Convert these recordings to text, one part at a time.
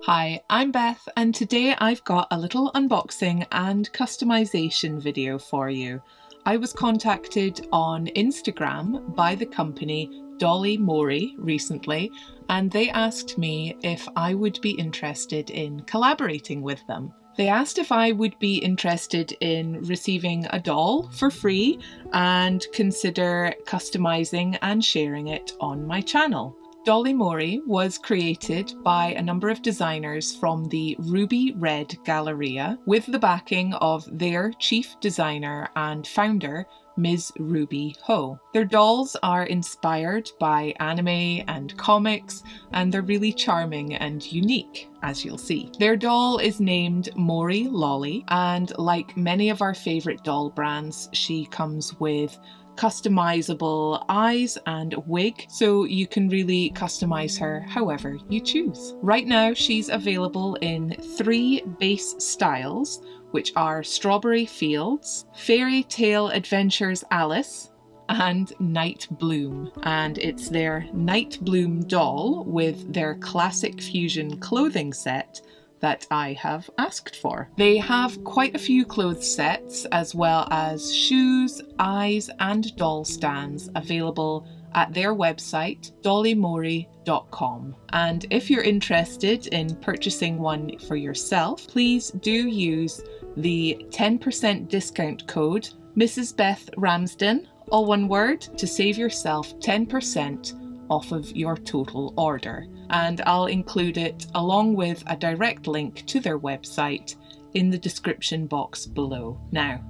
Hi, I'm Beth, and today I've got a little unboxing and customization video for you. I was contacted on Instagram by the company Dolly Mori recently, and they asked me if I would be interested in collaborating with them. They asked if I would be interested in receiving a doll for free and consider customizing and sharing it on my channel. Dolly Mori was created by a number of designers from the Ruby Red Galleria with the backing of their chief designer and founder, Ms. Ruby Ho. Their dolls are inspired by anime and comics, and they're really charming and unique, as you'll see. Their doll is named Mory Lolli, and like many of our favourite doll brands, she comes with customizable eyes and wig, so you can really customize her however you choose. Right now she's available in 3 base styles, which are Strawberry Fields, Fairy Tale Adventures Alice, and Night Bloom. And it's their Night Bloom doll with their classic fusion clothing set that I have asked for. They have quite a few clothes sets as well as shoes, eyes and doll stands available at their website dollymori.com. And if you're interested in purchasing one for yourself, please do use the 10% discount code Mrs. Beth Ramsden, all one word, to save yourself 10% off of your total order. And I'll include it along with a direct link to their website in the description box below. Now,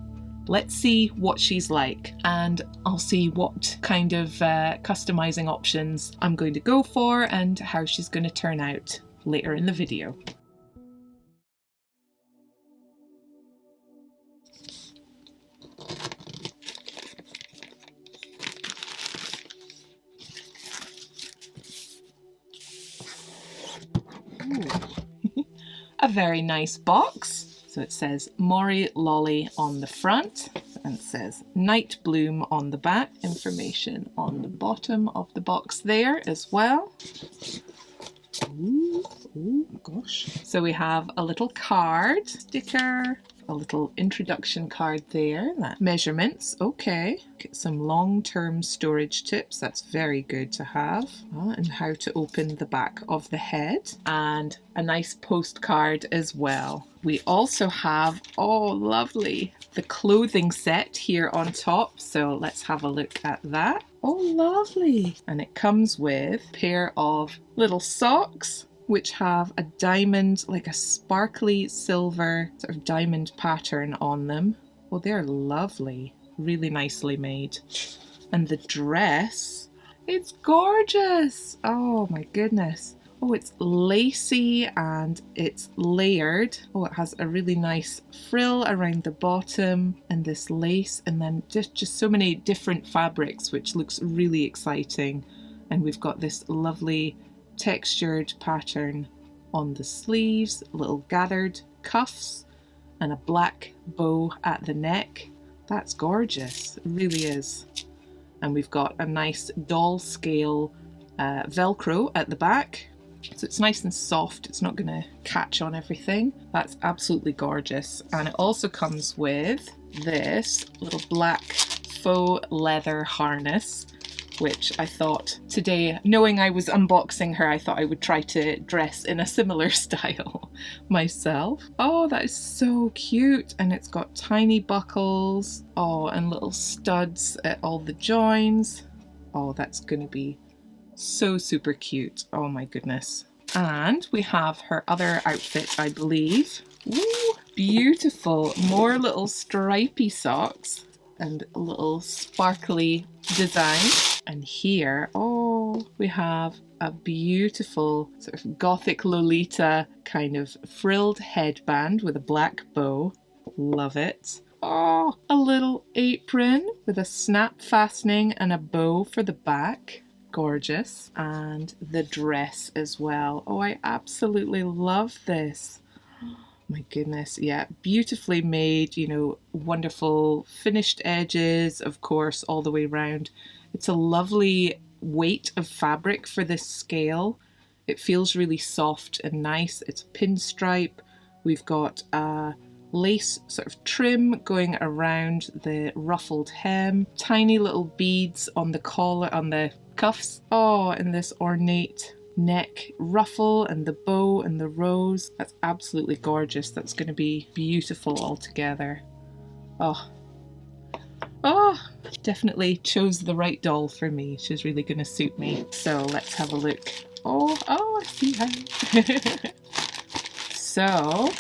let's see what she's like, and I'll see what kind of customizing options I'm going to go for and how she's going to turn out later in the video. A very nice box. So it says Mory Lolli on the front and it says Night Bloom on the back. Information on the bottom of the box there as well. Oh gosh. So we have a little card, sticker, a little introduction card there, that measurements, okay. Get some long-term storage tips, that's very good to have. And how to open the back of the head, and a nice postcard as well. We also have, oh lovely, the clothing set here on top, so let's have a look at that. Oh lovely. And it comes with a pair of little socks which have a diamond, like a sparkly silver sort of diamond pattern on them. Oh, they're lovely, really nicely made. And the dress, it's gorgeous. Oh my goodness. Oh, it's lacy and it's layered. Oh, it has a really nice frill around the bottom and this lace, and then just so many different fabrics, which looks really exciting. And we've got this lovely textured pattern on the sleeves, little gathered cuffs, and a black bow at the neck. That's gorgeous, it really is. And we've got a nice doll scale Velcro at the back, so it's nice and soft, it's not going to catch on everything. That's absolutely gorgeous. And it also comes with this little black faux leather harness, which I thought today, knowing I was unboxing her, I thought I would try to dress in a similar style myself. Oh, that is so cute. And it's got tiny buckles, oh, and little studs at all the joins. Oh, that's going to be so super cute. Oh my goodness. And we have her other outfit, I believe. Ooh, beautiful. More little stripy socks and a little sparkly design. And here, oh, we have a beautiful sort of Gothic Lolita kind of frilled headband with a black bow. Love it. Oh, a little apron with a snap fastening and a bow for the back. Gorgeous. And the dress as well. Oh, I absolutely love this. My goodness, yeah, beautifully made, you know, wonderful finished edges, of course, all the way around. It's a lovely weight of fabric for this scale. It feels really soft and nice. It's a pinstripe. We've got a lace sort of trim going around the ruffled hem. Tiny little beads on the collar, on the cuffs. Oh, and this ornate neck ruffle and the bow and the rose. That's absolutely gorgeous. That's going to be beautiful all together. Oh, oh, definitely chose the right doll for me. She's really going to suit me. So let's have a look. Oh, I see her. So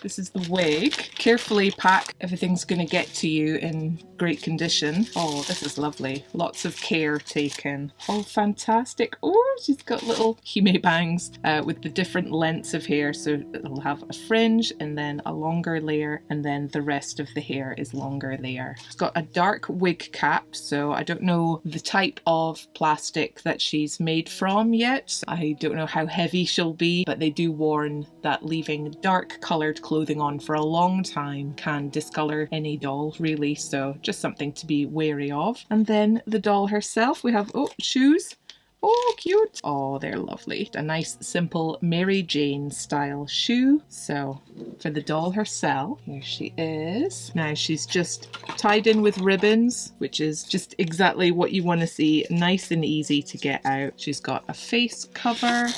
this is the wig. Carefully pack. Everything's going to get to you in great condition. Oh, this is lovely. Lots of care taken. Oh, fantastic. Oh, she's got little hime bangs with the different lengths of hair. So it'll have a fringe and then a longer layer, and then the rest of the hair is longer there. It's got a dark wig cap. So I don't know the type of plastic that she's made from yet. I don't know how heavy she'll be, but they do warn that leaving dark coloured clothing on for a long time can discolour any doll, really. So just something to be wary of. And then the doll herself, we have, shoes. Oh, cute. Oh, they're lovely. A nice, simple Mary Jane style shoe. So for the doll herself, here she is. Now she's just tied in with ribbons, which is just exactly what you want to see. Nice and easy to get out. She's got a face cover.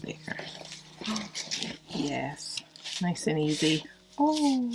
There. Yes. Nice and easy. Oh,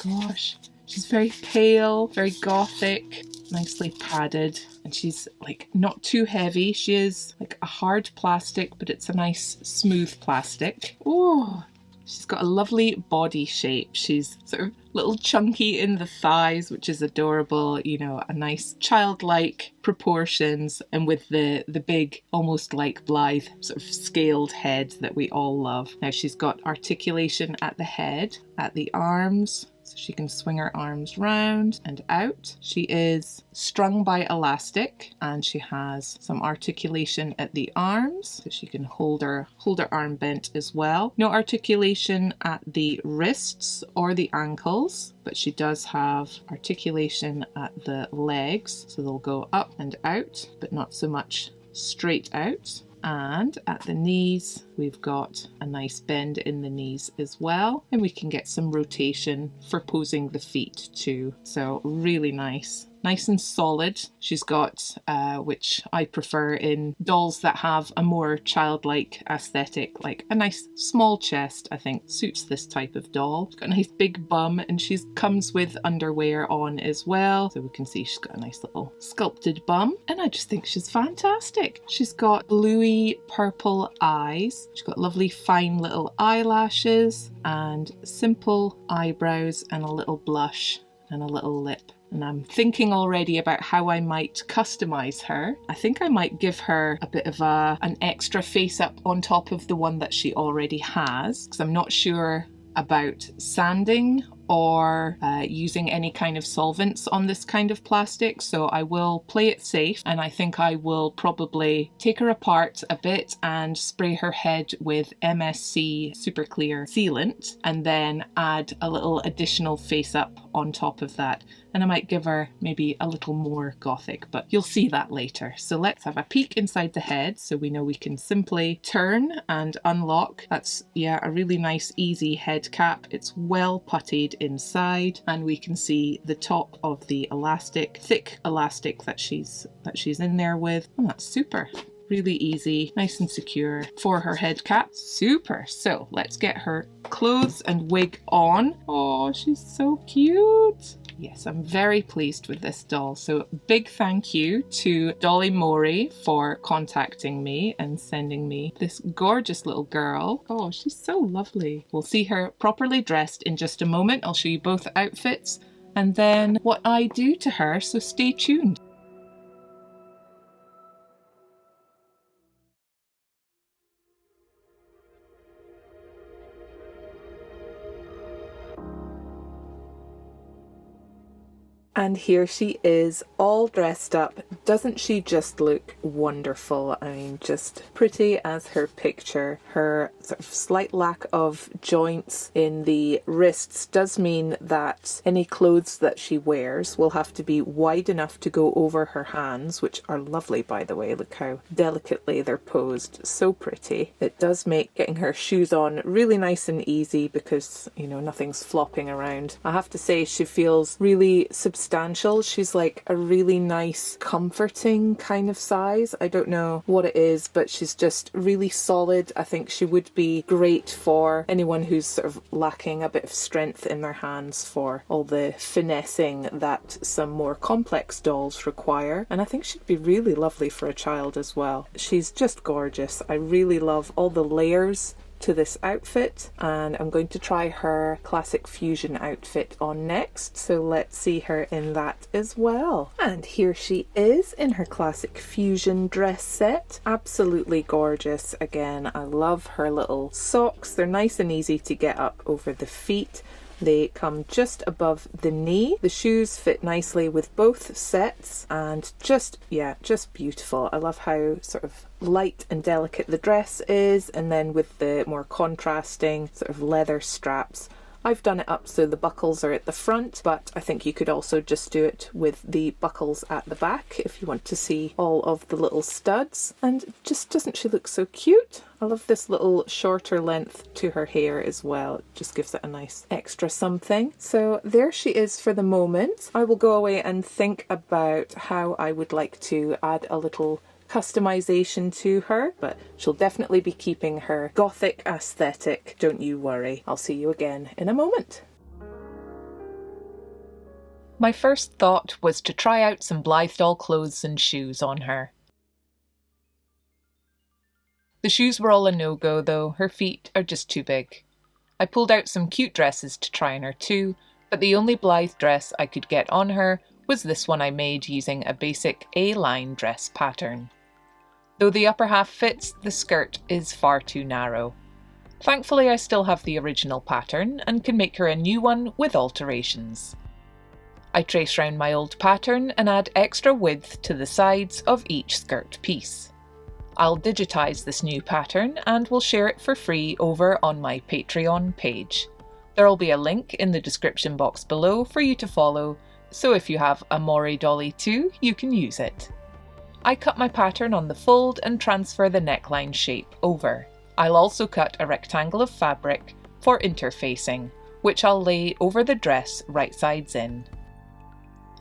gosh. She's very pale, very gothic, nicely padded, and she's like not too heavy. She is like a hard plastic, but it's a nice smooth plastic. Oh, she's got a lovely body shape. She's sort of little chunky in the thighs, which is adorable, you know, a nice childlike proportions, and with the big, almost like Blythe, sort of scaled head that we all love. Now she's got articulation at the head, at the arms, so she can swing her arms round and out. She is strung by elastic, and she has some articulation at the arms, so she can hold her arm bent as well. No articulation at the wrists or the ankles, but she does have articulation at the legs, so they'll go up and out, but not so much straight out. And at the knees, we've got a nice bend in the knees as well. And we can get some rotation for posing the feet too. So really nice. Nice and solid. She's got, which I prefer in dolls that have a more childlike aesthetic, like a nice small chest, I think suits this type of doll. She's got a nice big bum, and she comes with underwear on as well. So we can see she's got a nice little sculpted bum, and I just think she's fantastic. She's got bluey purple eyes. She's got lovely fine little eyelashes and simple eyebrows and a little blush and a little lip. And I'm thinking already about how I might customize her. I think I might give her a bit of an extra face up on top of the one that she already has, because I'm not sure about sanding or using any kind of solvents on this kind of plastic, so I will play it safe, and I think I will probably take her apart a bit and spray her head with MSC super clear sealant, and then add a little additional face up on top of that, and I might give her maybe a little more gothic, but you'll see that later. So let's have a peek inside the head, so we know we can simply turn and unlock. That's, yeah, a really nice easy head cap. It's well puttied inside, and we can see the top of the elastic, thick elastic that she's in there with. Oh, that's super. Really easy, nice and secure for her head cap. Super. So let's get her clothes and wig on. Oh, she's so cute. Yes, I'm very pleased with this doll. So big thank you to Dolly Mori for contacting me and sending me this gorgeous little girl. Oh, she's so lovely. We'll see her properly dressed in just a moment. I'll show you both outfits and then what I do to her, so stay tuned. And here she is, all dressed up. Doesn't she just look wonderful? I mean, just pretty as her picture. Her sort of slight lack of joints in the wrists does mean that any clothes that she wears will have to be wide enough to go over her hands, which are lovely, by the way. Look how delicately they're posed. So pretty. It does make getting her shoes on really nice and easy because, you know, nothing's flopping around. I have to say, she feels really substantial. She's like a really nice, comforting kind of size. I don't know what it is, but she's just really solid. I think she would be great for anyone who's sort of lacking a bit of strength in their hands for all the finessing that some more complex dolls require. And I think she'd be really lovely for a child as well. She's just gorgeous. I really love all the layers to this outfit, and I'm going to try her classic fusion outfit on next, so let's see her in that as well. And here she is in her classic fusion dress set. Absolutely gorgeous. Again, I love her little socks. They're nice and easy to get up over the feet. They come just above the knee. The shoes fit nicely with both sets and just beautiful. I love how sort of light and delicate the dress is, and then with the more contrasting sort of leather straps. I've done it up so the buckles are at the front, but I think you could also just do it with the buckles at the back if you want to see all of the little studs. And just doesn't she look so cute? I love this little shorter length to her hair as well. It just gives it a nice extra something. So there she is for the moment. I will go away and think about how I would like to add a little customization to her, but she'll definitely be keeping her Gothic aesthetic, don't you worry. I'll see you again in a moment. My first thought was to try out some Blythe doll clothes and shoes on her. The shoes were all a no-go though, her feet are just too big. I pulled out some cute dresses to try on her too, but the only Blythe dress I could get on her was this one I made using a basic A-line dress pattern. Though the upper half fits, the skirt is far too narrow. Thankfully I still have the original pattern and can make her a new one with alterations. I trace round my old pattern and add extra width to the sides of each skirt piece. I'll digitise this new pattern and will share it for free over on my Patreon page. There'll be a link in the description box below for you to follow, so if you have a Mory dolly too, you can use it. I cut my pattern on the fold and transfer the neckline shape over. I'll also cut a rectangle of fabric for interfacing, which I'll lay over the dress right sides in.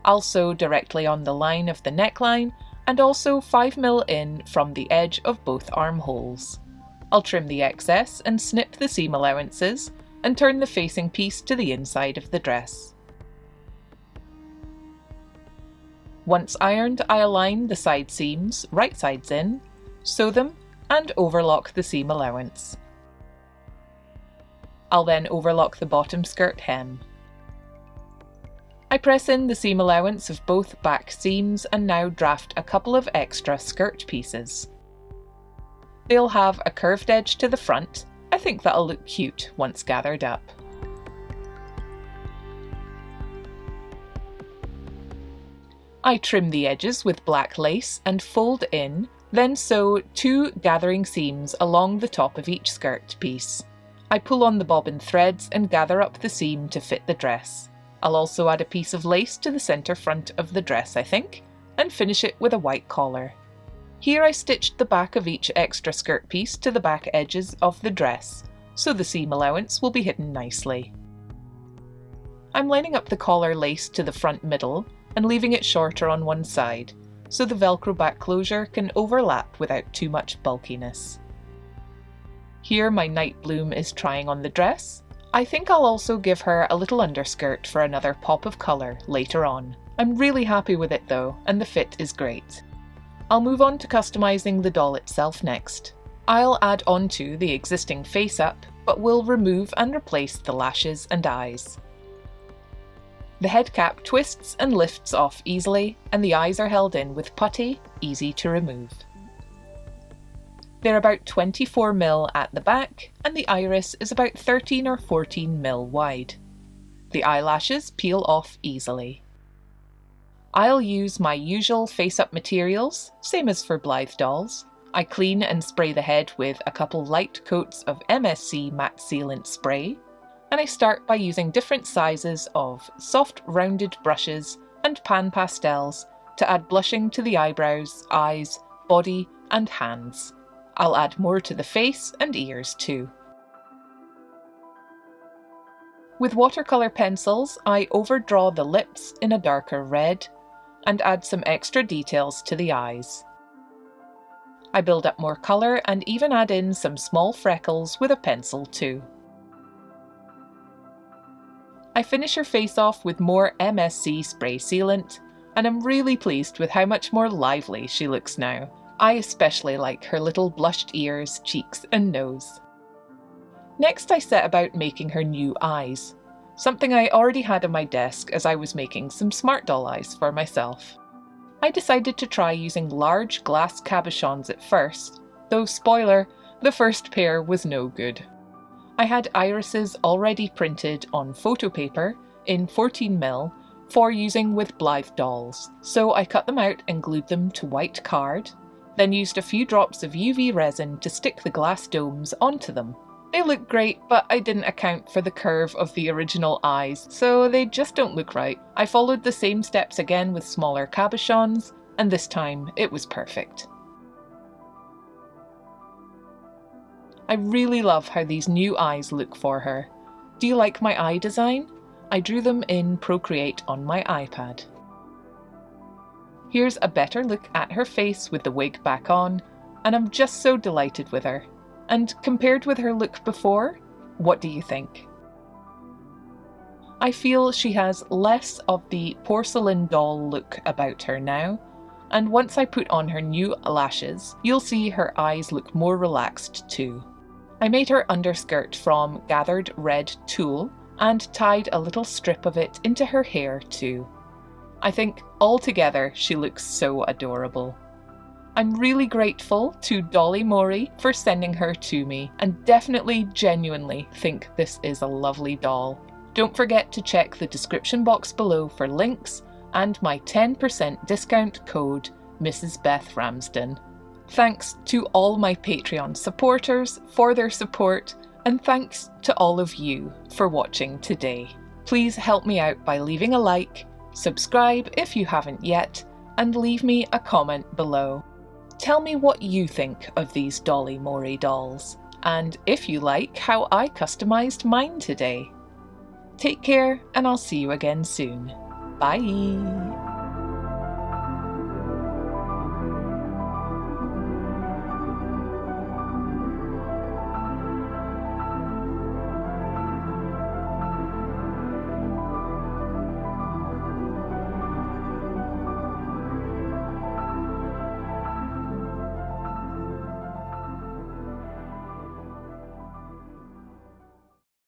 I'll sew directly on the line of the neckline and also 5mm in from the edge of both armholes. I'll trim the excess and snip the seam allowances and turn the facing piece to the inside of the dress. Once ironed, I align the side seams right sides in, sew them, and overlock the seam allowance. I'll then overlock the bottom skirt hem. I press in the seam allowance of both back seams and now draft a couple of extra skirt pieces. They'll have a curved edge to the front. I think that'll look cute once gathered up. I trim the edges with black lace and fold in, then sew 2 gathering seams along the top of each skirt piece. I pull on the bobbin threads and gather up the seam to fit the dress. I'll also add a piece of lace to the centre front of the dress, I think, and finish it with a white collar. Here I stitched the back of each extra skirt piece to the back edges of the dress, so the seam allowance will be hidden nicely. I'm lining up the collar lace to the front middle and leaving it shorter on one side, so the Velcro back closure can overlap without too much bulkiness. Here my night bloom is trying on the dress. I think I'll also give her a little underskirt for another pop of colour later on. I'm really happy with it though, and the fit is great. I'll move on to customising the doll itself next. I'll add onto the existing face up, but will remove and replace the lashes and eyes. The head cap twists and lifts off easily, and the eyes are held in with putty, easy to remove. They're about 24mm at the back, and the iris is about 13 or 14mm wide. The eyelashes peel off easily. I'll use my usual face-up materials, same as for Blythe dolls. I clean and spray the head with a couple light coats of MSC matte sealant spray, and I start by using different sizes of soft rounded brushes and pan pastels to add blushing to the eyebrows, eyes, body and hands. I'll add more to the face and ears too. With watercolour pencils, I overdraw the lips in a darker red and add some extra details to the eyes. I build up more colour and even add in some small freckles with a pencil too. I finish her face off with more MSC spray sealant, and I'm really pleased with how much more lively she looks now. I especially like her little blushed ears, cheeks and nose. Next I set about making her new eyes, something I already had on my desk as I was making some smart doll eyes for myself. I decided to try using large glass cabochons at first, though spoiler, the first pair was no good. I had irises already printed on photo paper in 14mm for using with Blythe dolls, so I cut them out and glued them to white card, then used a few drops of UV resin to stick the glass domes onto them. They look great, but I didn't account for the curve of the original eyes, so they just don't look right. I followed the same steps again with smaller cabochons, and this time it was perfect. I really love how these new eyes look for her. Do you like my eye design? I drew them in Procreate on my iPad. Here's a better look at her face with the wig back on, and I'm just so delighted with her. And compared with her look before, what do you think? I feel she has less of the porcelain doll look about her now, and once I put on her new lashes, you'll see her eyes look more relaxed too. I made her underskirt from gathered red tulle and tied a little strip of it into her hair too. I think altogether she looks so adorable. I'm really grateful to Dolly Mori for sending her to me, and definitely genuinely think this is a lovely doll. Don't forget to check the description box below for links and my 10% discount code Mrs. Beth Ramsden. Thanks to all my Patreon supporters for their support, and thanks to all of you for watching today. Please help me out by leaving a like, subscribe if you haven't yet, and leave me a comment below. Tell me what you think of these Dolly Mori dolls, and if you like how I customised mine today. Take care, and I'll see you again soon. Bye!